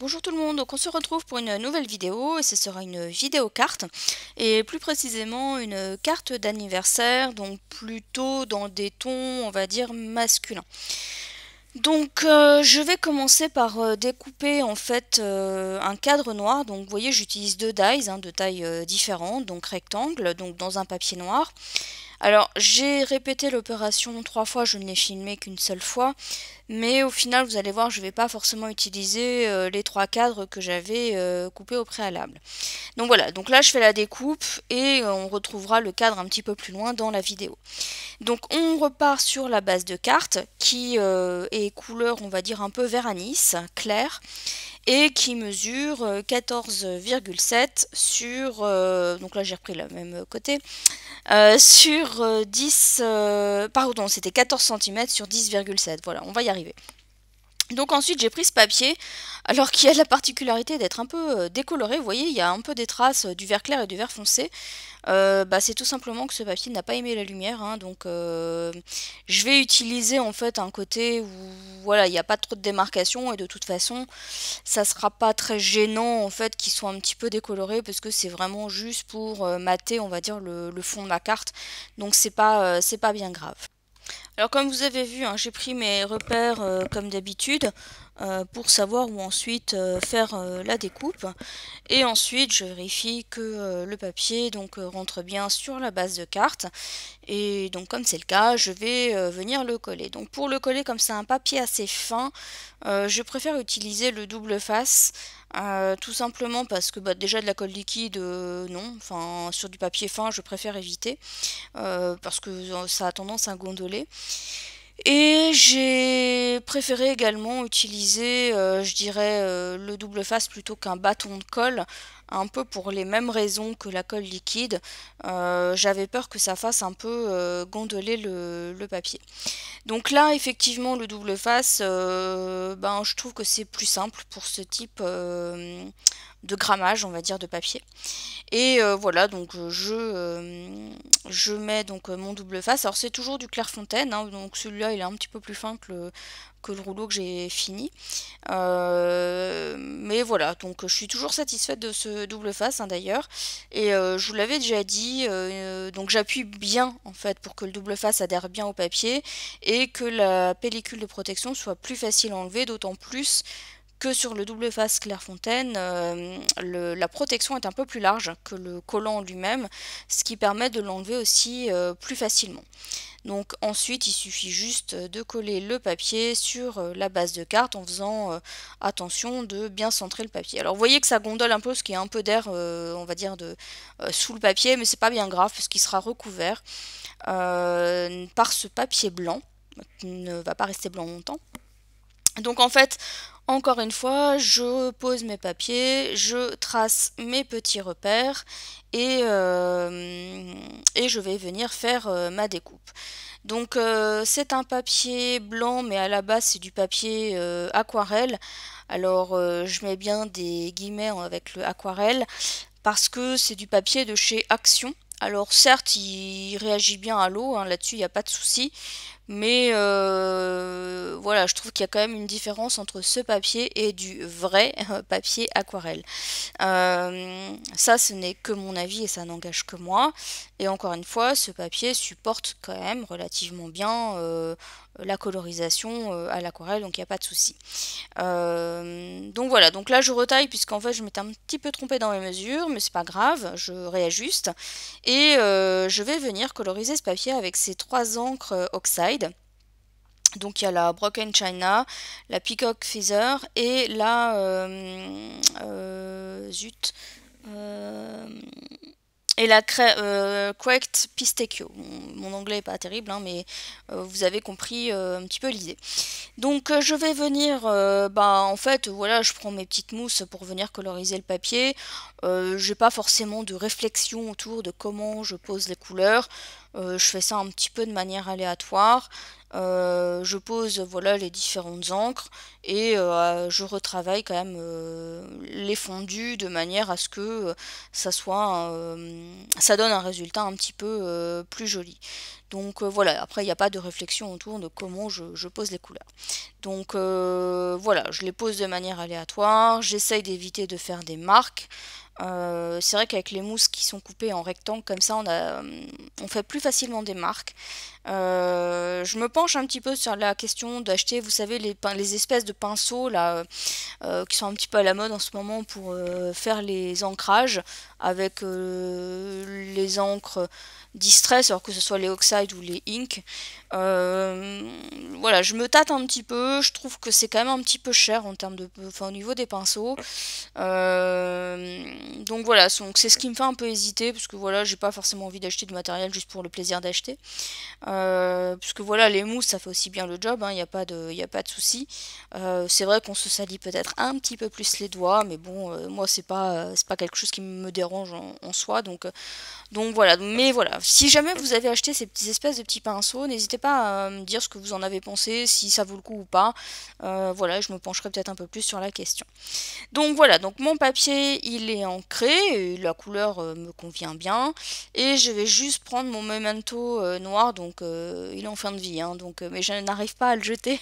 Bonjour tout le monde, donc on se retrouve pour une nouvelle vidéo et ce sera une vidéo carte et plus précisément une carte d'anniversaire, donc plutôt dans des tons on va dire masculins. Donc je vais commencer par découper en fait un cadre noir. Donc vous voyez j'utilise deux dies de tailles différentes, donc rectangle, donc dans un papier noir. Alors j'ai répété l'opération 3 fois, je ne l'ai filmé qu'une seule fois, mais au final vous allez voir je ne vais pas forcément utiliser les 3 cadres que j'avais coupés au préalable. Donc voilà, donc là je fais la découpe et on retrouvera le cadre un petit peu plus loin dans la vidéo. Donc on repart sur la base de carte qui est couleur on va dire un peu vert anis, clair, et qui mesure 14,7 sur, donc là j'ai repris le même côté, sur 10, pardon c'était 14 cm sur 10,7, voilà on va y arriver. Donc ensuite j'ai pris ce papier, alors qu'il a la particularité d'être un peu décoloré, vous voyez il y a un peu des traces du vert clair et du vert foncé. C'est tout simplement que ce papier n'a pas aimé la lumière, donc je vais utiliser en fait un côté où voilà il n'y a pas trop de démarcation et de toute façon ça sera pas très gênant en fait qu'il soit un petit peu décoloré parce que c'est vraiment juste pour mater on va dire le fond de ma carte, donc c'est pas bien grave. Alors comme vous avez vu, j'ai pris mes repères comme d'habitude pour savoir où ensuite faire la découpe. Et ensuite je vérifie que le papier rentre bien sur la base de carte. Et donc comme c'est le cas, je vais venir le coller. Donc pour le coller, comme c'est un papier assez fin, je préfère utiliser le double face. Tout simplement parce que déjà de la colle liquide, non, enfin sur du papier fin je préfère éviter parce que ça a tendance à gondoler. Et j'ai préféré également utiliser, je dirais, le double face plutôt qu'un bâton de colle, un peu pour les mêmes raisons que la colle liquide. J'avais peur que ça fasse un peu gondoler le papier. Donc là, effectivement, le double face, je trouve que c'est plus simple pour ce type de grammage, on va dire, de papier. Et voilà, donc je mets mon double face. Alors c'est toujours du Clairefontaine, donc celui-là il est un petit peu plus fin que le rouleau que j'ai fini. Mais voilà, donc je suis toujours satisfaite de ce double face d'ailleurs. Et je vous l'avais déjà dit, donc j'appuie bien en fait pour que le double face adhère bien au papier et que la pellicule de protection soit plus facile à enlever, d'autant plus que sur le double face Clairefontaine, la protection est un peu plus large que le collant lui-même, ce qui permet de l'enlever aussi plus facilement. Donc ensuite il suffit juste de coller le papier sur la base de carte en faisant attention de bien centrer le papier. Alors vous voyez que ça gondole un peu parce qu'il y a un peu d'air on va dire sous le papier, mais c'est pas bien grave parce qu'il sera recouvert par ce papier blanc qui ne va pas rester blanc longtemps. Donc en fait, encore une fois, je pose mes papiers, je trace mes petits repères et je vais venir faire ma découpe. Donc c'est un papier blanc, mais à la base c'est du papier aquarelle. Alors je mets bien des guillemets avec le aquarelle parce que c'est du papier de chez Action. Alors certes, il réagit bien à l'eau, là-dessus il n'y a pas de souci, mais voilà, je trouve qu'il y a quand même une différence entre ce papier et du vrai papier aquarelle. Ça, ce n'est que mon avis et ça n'engage que moi. Et encore une fois, ce papier supporte quand même relativement bien la colorisation à l'aquarelle, donc il n'y a pas de souci. Donc voilà, donc là je retaille puisqu'en fait je m'étais un petit peu trompée dans mes mesures, mais c'est pas grave, je réajuste. Et je vais venir coloriser ce papier avec ces 3 encres Oxide. Donc il y a la Broken China, la Peacock Feather et la zut, et la Cracked Pistachio. Mon anglais est pas terrible, mais vous avez compris un petit peu l'idée. Donc je vais venir, en fait, voilà, je prends mes petites mousses pour venir coloriser le papier. J'ai pas forcément de réflexion autour de comment je pose les couleurs. Je fais ça un petit peu de manière aléatoire. je pose voilà les différentes encres et je retravaille quand même les fondus de manière à ce que ça donne un résultat un petit peu plus joli. Donc voilà, après il n'y a pas de réflexion autour de comment je pose les couleurs. Donc voilà, je les pose de manière aléatoire, j'essaye d'éviter de faire des marques. C'est vrai qu'avec les mousses qui sont coupées en rectangle comme ça, on fait plus facilement des marques. Je me penche un petit peu sur la question d'acheter, vous savez, les espèces de pinceaux là, qui sont un petit peu à la mode en ce moment pour faire les ancrages avec les encres Distress, alors que ce soit les Oxide ou les Ink. Voilà, je me tâte un petit peu, je trouve que c'est quand même un petit peu cher en termes de, enfin, au niveau des pinceaux. Donc voilà, donc c'est ce qui me fait un peu hésiter, parce que voilà, j'ai pas forcément envie d'acheter du matériel juste pour le plaisir d'acheter. Puisque voilà, les mousses ça fait aussi bien le job, il n'y a pas de souci. C'est vrai qu'on se salit peut-être un petit peu plus les doigts, mais bon, moi c'est pas quelque chose qui me dérange en soi, donc voilà, mais voilà, si jamais vous avez acheté ces petites espèces de petits pinceaux, n'hésitez pas à me dire ce que vous en avez pensé, si ça vaut le coup ou pas. Voilà, je me pencherai peut-être un peu plus sur la question. Donc voilà, donc mon papier il est ancré, et la couleur me convient bien, et je vais juste prendre mon memento noir, donc il est en fin de vie, donc, mais je n'arrive pas à le jeter.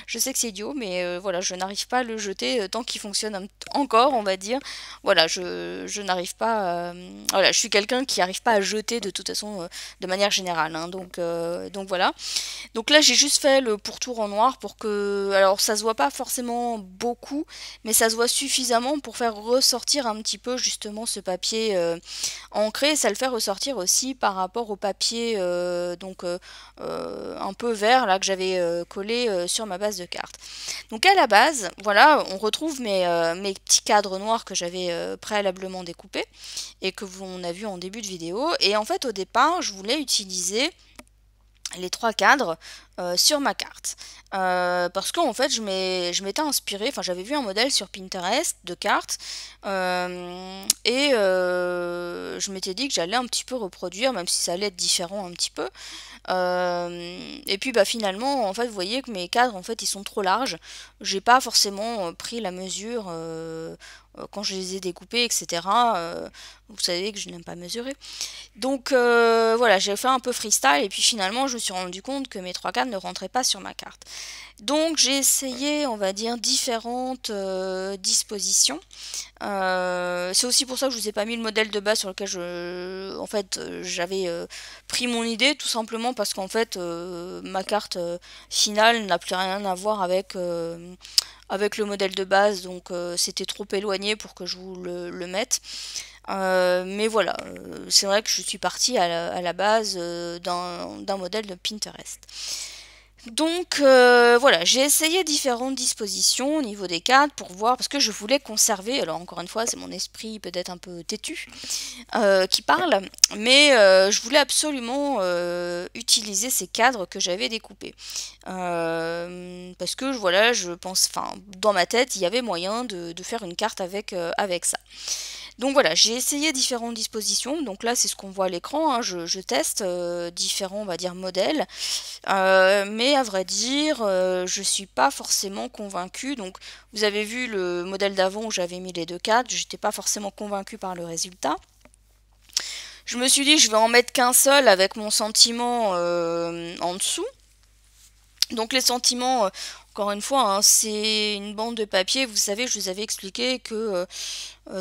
Je sais que c'est idiot, mais voilà, je n'arrive pas à le jeter tant qu'il fonctionne encore, on va dire. Voilà, je n'arrive pas, voilà, je suis quelqu'un qui n'arrive pas à jeter de toute façon de manière générale, donc voilà. Donc là j'ai juste fait le pourtour en noir pour que, alors ça se voit pas forcément beaucoup, mais ça se voit suffisamment pour faire ressortir un petit peu justement ce papier ancré. Ça le fait ressortir aussi par rapport au papier un peu vert là que j'avais collé sur ma base de carte. Donc à la base, voilà, on retrouve mes petits cadres noirs que j'avais préalablement découpés et que on a vu en début de vidéo. Et en fait au départ je voulais utiliser les 3 cadres sur ma carte. Parce qu'en fait, je m'étais inspirée, enfin j'avais vu un modèle sur Pinterest de cartes, et je m'étais dit que j'allais un petit peu reproduire, même si ça allait être différent un petit peu. Et puis bah finalement, en fait, vous voyez que mes cadres, en fait, ils sont trop larges. J'ai pas forcément pris la mesure quand je les ai découpés, etc. Vous savez que je n'aime pas mesurer. Donc voilà, j'ai fait un peu freestyle et puis finalement je me suis rendu compte que mes 3 cadres ne rentraient pas sur ma carte. Donc j'ai essayé, on va dire, différentes dispositions. C'est aussi pour ça que je vous ai pas mis le modèle de base sur lequel en fait, j'avais pris mon idée, tout simplement parce qu'en fait ma carte finale n'a plus rien à voir avec le modèle de base, donc c'était trop éloigné pour que je vous le mette. Mais voilà, c'est vrai que je suis partie à la base d'un modèle de Pinterest. Donc voilà, j'ai essayé différentes dispositions au niveau des cadres pour voir, parce que je voulais conserver, alors encore une fois c'est mon esprit peut-être un peu têtu qui parle, mais je voulais absolument utiliser ces cadres que j'avais découpés. Parce que voilà, je pense, enfin dans ma tête il y avait moyen de faire une carte avec ça. Donc voilà, j'ai essayé différentes dispositions, donc là c'est ce qu'on voit à l'écran, je teste différents, on va dire, modèles, mais à vrai dire, je suis pas forcément convaincue. Donc vous avez vu le modèle d'avant où j'avais mis les 2 cadres, j'étais pas forcément convaincue par le résultat. Je me suis dit je vais en mettre qu'un seul avec mon sentiment en dessous. Donc les sentiments, encore une fois, c'est une bande de papier. Vous savez, je vous avais expliqué que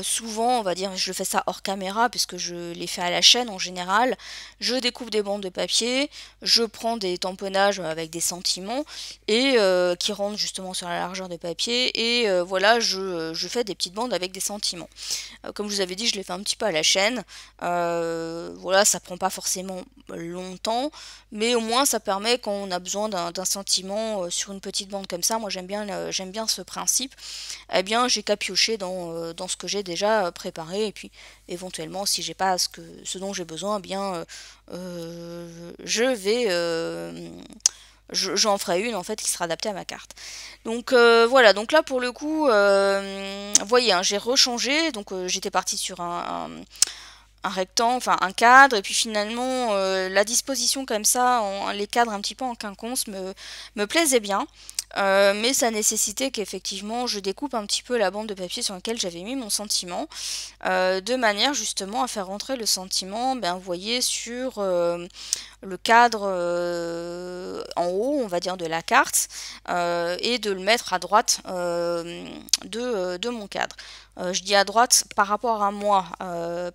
souvent, on va dire, je fais ça hors caméra puisque je les fais à la chaîne en général. Je découpe des bandes de papier, je prends des tamponnages avec des sentiments et qui rentrent justement sur la largeur de papier, et voilà, je fais des petites bandes avec des sentiments. Comme je vous avais dit, je les fais un petit peu à la chaîne. Voilà, ça prend pas forcément longtemps, mais au moins ça permet, quand on a besoin d'un sentiment sur une petite bande comme ça, moi j'aime bien ce principe. Eh bien j'ai qu'à piocher dans ce que j'ai déjà préparé, et puis éventuellement si j'ai pas ce dont j'ai besoin, eh bien je vais j'en ferai une en fait qui sera adaptée à ma carte. Donc voilà, donc là pour le coup, vous voyez, j'ai rechangé, donc j'étais partie sur un rectangle, enfin un cadre, et puis finalement la disposition comme ça, les cadres un petit peu en quinconce me plaisait bien. Mais ça nécessitait qu'effectivement je découpe un petit peu la bande de papier sur laquelle j'avais mis mon sentiment, de manière justement à faire rentrer le sentiment, ben, vous voyez, sur le cadre en haut, on va dire, de la carte, et de le mettre à droite de mon cadre. Je dis à droite par rapport à moi,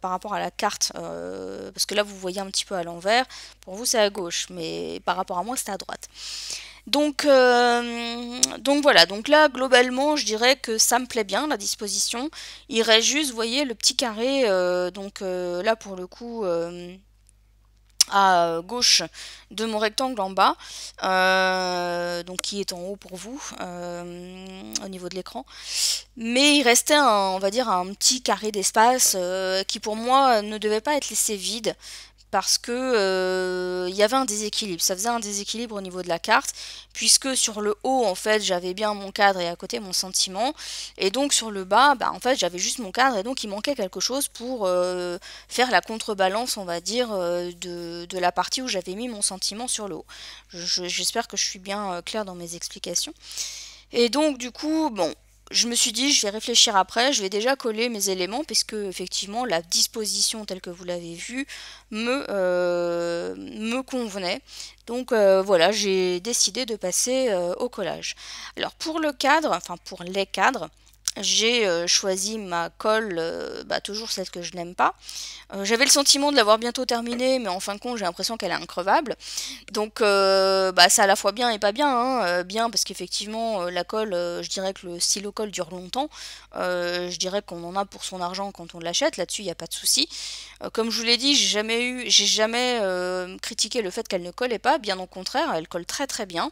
par rapport à la carte, parce que là vous voyez un petit peu à l'envers, pour vous c'est à gauche, mais par rapport à moi c'est à droite. Donc voilà, donc là globalement je dirais que ça me plaît bien la disposition. Il reste juste, vous voyez, le petit carré, là pour le coup à gauche de mon rectangle en bas, donc qui est en haut pour vous au niveau de l'écran. Mais il restait on va dire un petit carré d'espace qui pour moi ne devait pas être laissé vide, parce que il y avait un déséquilibre, ça faisait un déséquilibre au niveau de la carte, puisque sur le haut en fait j'avais bien mon cadre et à côté mon sentiment, et donc sur le bas bah, en fait j'avais juste mon cadre, et donc il manquait quelque chose pour faire la contrebalance, on va dire, de la partie où j'avais mis mon sentiment sur le haut. J'espère que je suis bien claire dans mes explications. Et donc du coup, bon, je me suis dit, je vais réfléchir après, je vais déjà coller mes éléments, puisque effectivement la disposition telle que vous l'avez vue me convenait. Donc voilà, j'ai décidé de passer au collage. Alors pour le cadre, enfin pour les cadres, j'ai choisi ma colle, bah, toujours celle que je n'aime pas. J'avais le sentiment de l'avoir bientôt terminée, mais en fin de compte j'ai l'impression qu'elle est increvable. Donc bah, c'est à la fois bien et pas bien, hein. Bien parce qu'effectivement la colle, je dirais que le stylo colle dure longtemps. Je dirais qu'on en a pour son argent quand on l'achète, là-dessus il n'y a pas de souci. Comme je vous l'ai dit, j'ai jamais critiqué le fait qu'elle ne collait pas, bien au contraire, elle colle très très bien.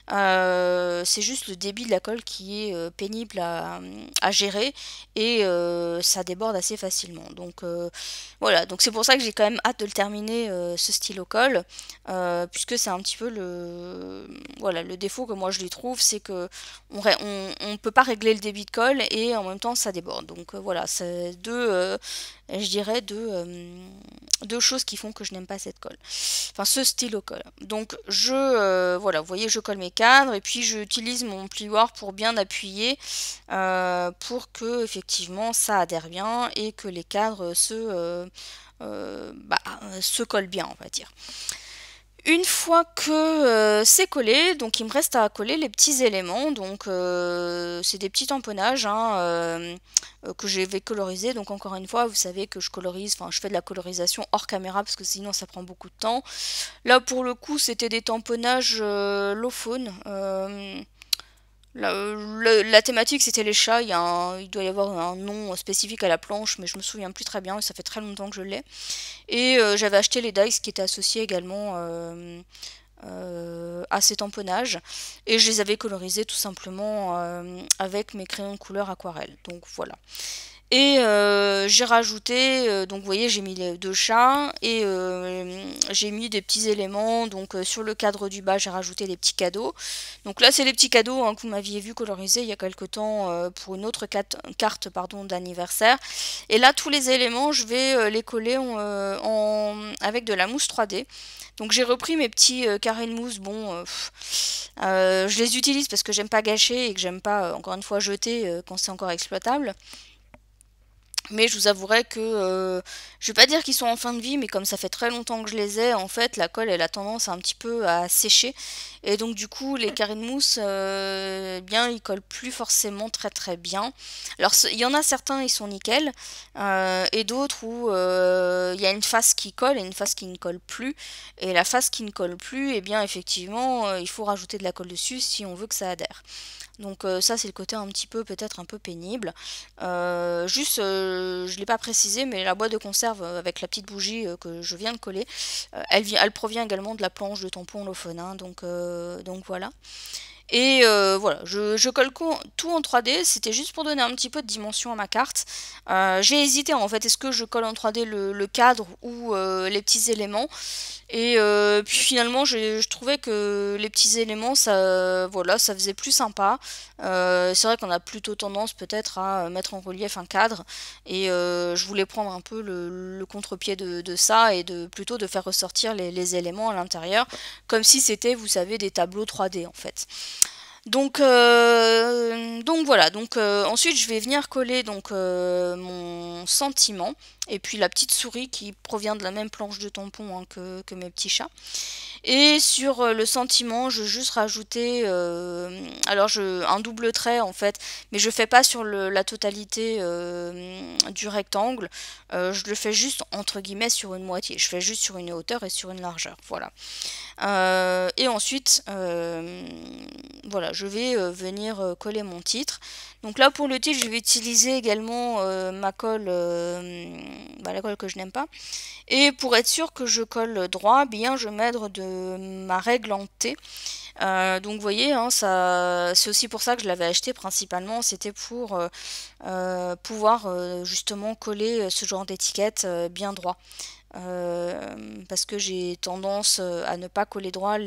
C'est juste le débit de la colle qui est pénible à gérer, et ça déborde assez facilement. Donc voilà, donc c'est pour ça que j'ai quand même hâte de le terminer, ce stylo colle, puisque c'est un petit peu voilà, le défaut que moi je lui trouve, c'est que on peut pas régler le débit de colle et en même temps ça déborde. Donc voilà, c'est je dirais deux choses qui font que je n'aime pas cette colle, enfin ce stylo colle. Donc voilà, vous voyez, je colle mes cadres et puis j'utilise mon plioir pour bien appuyer, pour que effectivement ça adhère bien et que les cadres se collent bien, on va dire. Une fois que c'est collé, donc il me reste à coller les petits éléments. Donc c'est des petits tamponnages, hein, que je vais coloriser. Donc encore une fois, vous savez que je colorise, enfin je fais de la colorisation hors caméra parce que sinon ça prend beaucoup de temps. Là pour le coup c'était des tamponnages low faune. La thématique c'était les chats, il doit y avoir un nom spécifique à la planche, mais je me souviens plus très bien, ça fait très longtemps que je l'ai. Et j'avais acheté les dies qui étaient associés également à ces tamponnages, et je les avais colorisés tout simplement avec mes crayons de couleur aquarelle. Donc voilà. Et j'ai rajouté, donc vous voyez, j'ai mis les deux chats, et j'ai mis des petits éléments. Donc sur le cadre du bas j'ai rajouté des petits cadeaux. Donc là c'est les petits cadeaux, hein, que vous m'aviez vu coloriser il y a quelque temps pour une autre carte d'anniversaire. Et là tous les éléments je vais les coller avec de la mousse 3D. Donc j'ai repris mes petits carrés de mousse. Bon, je les utilise parce que j'aime pas gâcher et que j'aime pas encore une fois jeter quand c'est encore exploitable. Mais je vous avouerai que, je vais pas dire qu'ils sont en fin de vie, mais comme ça fait très longtemps que je les ai, en fait, la colle elle a tendance un petit peu à sécher. Et donc du coup, les carrés de mousse, bien, ils collent plus forcément très très bien. Alors il y en a certains, ils sont nickel, et d'autres où il y a une face qui colle et une face qui ne colle plus. Et la face qui ne colle plus, et bien effectivement, il faut rajouter de la colle dessus si on veut que ça adhère. Donc ça c'est le côté un petit peu, peut-être un peu pénible. Juste, je ne l'ai pas précisé, mais la boîte de conserve avec la petite bougie que je viens de coller, elle provient également de la planche de tampon Lophone, hein, donc voilà. Et voilà, je colle tout en 3D, c'était juste pour donner un petit peu de dimension à ma carte. J'ai hésité en fait, est-ce que je colle en 3D le cadre ou les petits éléments. Et puis finalement, je trouvais que les petits éléments, ça, voilà, ça faisait plus sympa. C'est vrai qu'on a plutôt tendance peut-être à mettre en relief un cadre. Et je voulais prendre un peu le contre-pied de ça et plutôt de faire ressortir les éléments à l'intérieur. Comme si c'était, vous savez, des tableaux 3D en fait. Donc voilà, ensuite je vais venir coller mon sentiment et puis la petite souris qui provient de la même planche de tampon hein, que mes petits chats. Et sur le sentiment, je vais juste rajouter un double trait en fait, mais je fais pas sur la totalité du rectangle, je le fais juste entre guillemets sur une moitié, je fais juste sur une hauteur et sur une largeur, voilà. Et ensuite, voilà, je vais venir coller mon titre. Donc là pour le titre, je vais utiliser également ma colle, la colle que je n'aime pas. Et pour être sûr que je colle droit, bien je m'aide de ma règle en T. Donc vous voyez, hein, c'est aussi pour ça que je l'avais acheté principalement, c'était pour pouvoir justement coller ce genre d'étiquette bien droit. Parce que j'ai tendance à ne pas coller droit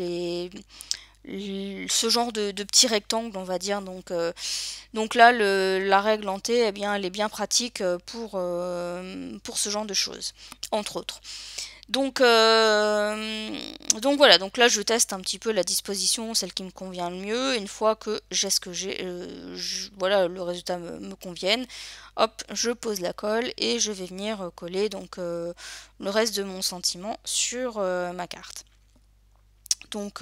ce genre de petits rectangles on va dire, donc là la règle en T eh bien, elle est bien pratique pour ce genre de choses entre autres. Donc voilà, donc là je teste un petit peu la disposition, celle qui me convient le mieux. Une fois que j'ai ce que j'ai, voilà, le résultat me convienne, hop, je pose la colle et je vais venir coller le reste de mon sentiment sur ma carte. Donc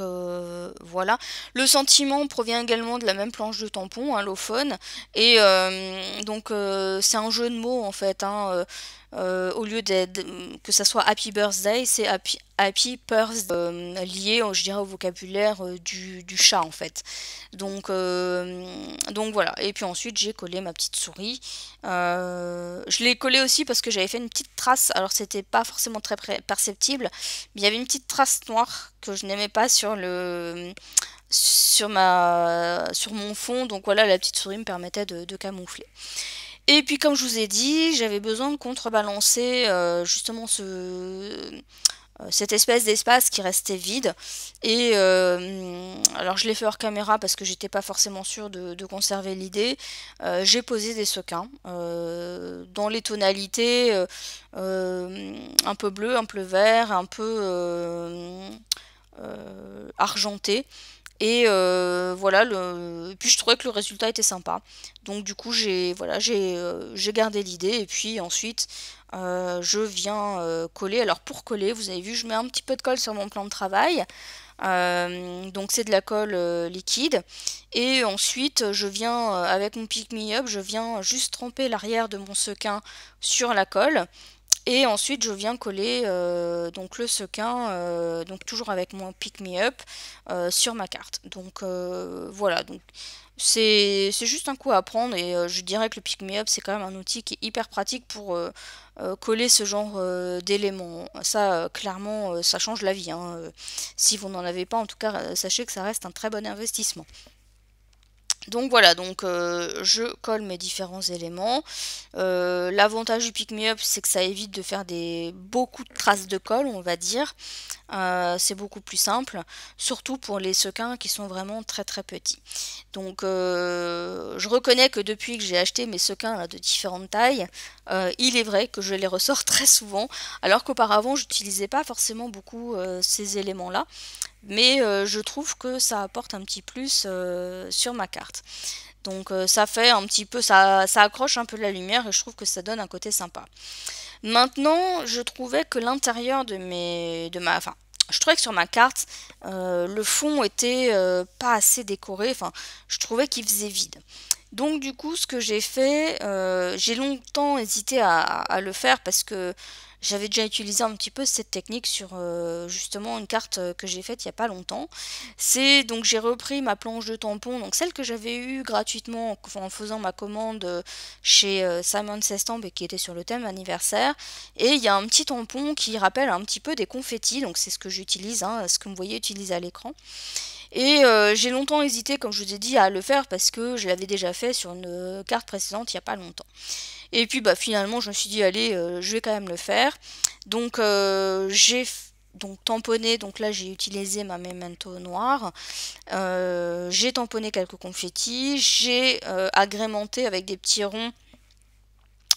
voilà, le sentiment provient également de la même planche de tampon, hein, l'Ophone, et c'est un jeu de mots en fait, hein, au lieu que ça soit Happy Birthday, c'est Happy Birthday, lié, je dirais, au vocabulaire du chat en fait. Donc voilà, et puis ensuite j'ai collé ma petite souris. Je l'ai collée aussi parce que j'avais fait une petite trace, alors c'était pas forcément très perceptible, mais il y avait une petite trace noire que je n'aimais pas sur mon fond, donc voilà, la petite souris me permettait de camoufler. Et puis comme je vous ai dit, j'avais besoin de contrebalancer justement cette espèce d'espace qui restait vide. Et alors je l'ai fait hors caméra parce que j'étais pas forcément sûre de conserver l'idée. J'ai posé des sequins dans les tonalités un peu bleu, un peu vert, un peu argenté. Et voilà, puis je trouvais que le résultat était sympa. Donc du coup j'ai gardé l'idée et puis ensuite je viens coller. Alors pour coller, vous avez vu, je mets un petit peu de colle sur mon plan de travail. Donc c'est de la colle liquide. Et ensuite je viens avec mon Pick Me Up, je viens juste tremper l'arrière de mon sequin sur la colle. Et ensuite je viens coller donc le sequin, donc toujours avec mon Pick Me Up sur ma carte. Donc voilà, donc c'est juste un coup à apprendre et je dirais que le Pick Me Up c'est quand même un outil qui est hyper pratique pour coller ce genre d'éléments. Ça clairement ça change la vie, hein. Si vous n'en avez pas, en tout cas sachez que ça reste un très bon investissement. Donc voilà, je colle mes différents éléments. L'avantage du Pick Me Up, c'est que ça évite de faire beaucoup de traces de colle, on va dire. C'est beaucoup plus simple, surtout pour les sequins qui sont vraiment très très petits. Donc je reconnais que depuis que j'ai acheté mes sequins là, de différentes tailles, il est vrai que je les ressors très souvent, alors qu'auparavant j'utilisais pas forcément beaucoup ces éléments-là. Mais je trouve que ça apporte un petit plus sur ma carte. Donc ça fait un petit peu, ça accroche un peu de la lumière et je trouve que ça donne un côté sympa. Maintenant, je trouvais que l'intérieur je trouvais que sur ma carte, le fond était pas assez décoré, enfin, je trouvais qu'il faisait vide. Donc du coup, ce que j'ai fait, j'ai longtemps hésité à le faire parce que j'avais déjà utilisé un petit peu cette technique sur justement une carte que j'ai faite il n'y a pas longtemps. C'est donc j'ai repris ma planche de tampon, donc celle que j'avais eue gratuitement en faisant ma commande chez Simon Says Stamp et qui était sur le thème anniversaire. Et il y a un petit tampon qui rappelle un petit peu des confettis, donc c'est ce que j'utilise, hein, ce que vous voyez utiliser à l'écran. Et j'ai longtemps hésité, comme je vous ai dit, à le faire parce que je l'avais déjà fait sur une carte précédente il n'y a pas longtemps. Et puis bah finalement je me suis dit allez je vais quand même le faire. Donc j'ai donc tamponné, donc là j'ai utilisé ma Memento noire, j'ai tamponné quelques confettis, j'ai agrémenté avec des petits ronds,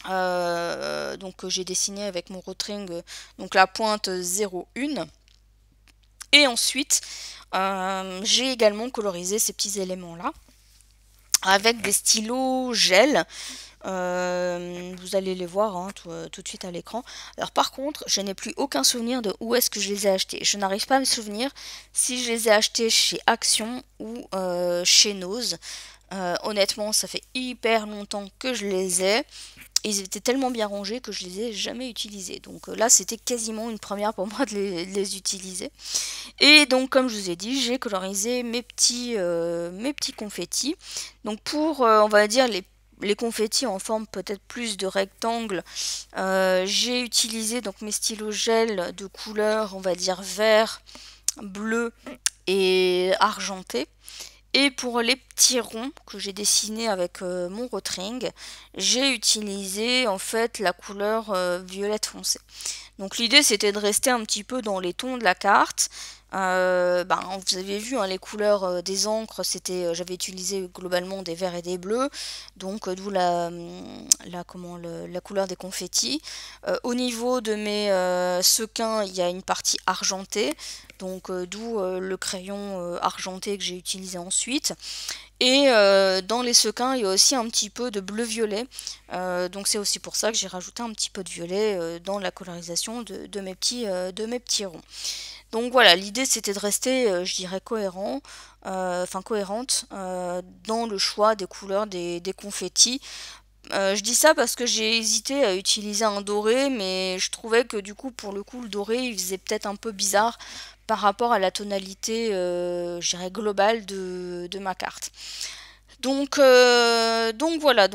donc que j'ai dessiné avec mon Rotring, donc la pointe 01. Et ensuite j'ai également colorisé ces petits éléments là avec des stylos gel. Vous allez les voir hein, tout de suite à l'écran. Alors par contre, je n'ai plus aucun souvenir de où est-ce que je les ai achetés. Je n'arrive pas à me souvenir si je les ai achetés chez Action ou chez Nose. Honnêtement, ça fait hyper longtemps que je les ai. Ils étaient tellement bien rangés que je les ai jamais utilisés. Donc là, c'était quasiment une première pour moi de les utiliser. Et donc, comme je vous ai dit, j'ai colorisé mes petits confettis. Donc pour, on va dire, les confettis en forme peut-être plus de rectangle, j'ai utilisé donc mes stylos gel de couleur, on va dire vert, bleu et argenté. Et pour les petits ronds que j'ai dessinés avec mon Rotring, j'ai utilisé en fait la couleur violette foncé. Donc l'idée c'était de rester un petit peu dans les tons de la carte. Vous avez vu hein, les couleurs des encres, j'avais utilisé globalement des verts et des bleus, donc d'où la couleur des confettis. Au niveau de mes sequins, il y a une partie argentée, donc d'où le crayon argenté que j'ai utilisé ensuite. Et dans les sequins, il y a aussi un petit peu de bleu-violet. Donc c'est aussi pour ça que j'ai rajouté un petit peu de violet dans la colorisation de mes petits ronds. Donc voilà, l'idée c'était de rester, je dirais, cohérente dans le choix des couleurs des confettis. Je dis ça parce que j'ai hésité à utiliser un doré, mais je trouvais que du coup, pour le coup, le doré, il faisait peut-être un peu bizarre par rapport à la tonalité, je dirais, globale de ma carte. Donc voilà,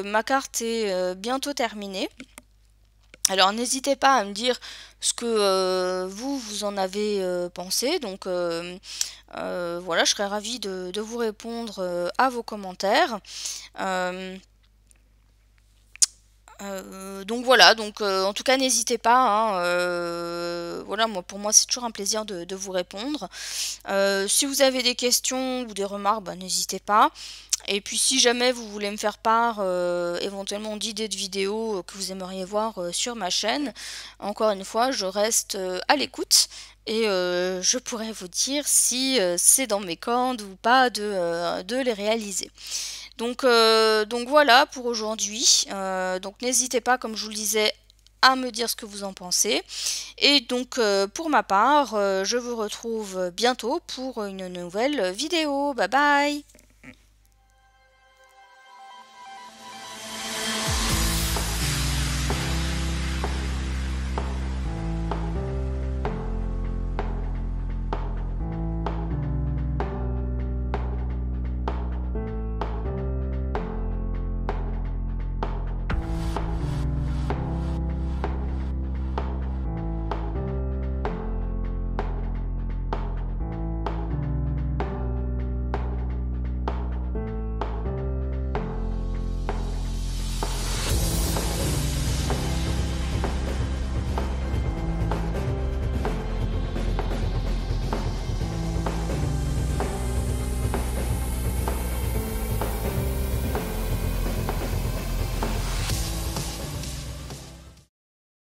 ma carte est bientôt terminée. Alors n'hésitez pas à me dire ce que vous en avez pensé. Donc voilà, je serais ravie de vous répondre à vos commentaires. Donc voilà, en tout cas n'hésitez pas, hein, voilà, pour moi c'est toujours un plaisir de vous répondre. Si vous avez des questions ou des remarques, n'hésitez pas. Et puis si jamais vous voulez me faire part éventuellement d'idées de vidéos que vous aimeriez voir sur ma chaîne, encore une fois je reste à l'écoute et je pourrai vous dire si c'est dans mes cordes ou pas de les réaliser. Donc voilà pour aujourd'hui. Donc n'hésitez pas, comme je vous le disais, à me dire ce que vous en pensez. Et donc pour ma part, je vous retrouve bientôt pour une nouvelle vidéo. Bye bye!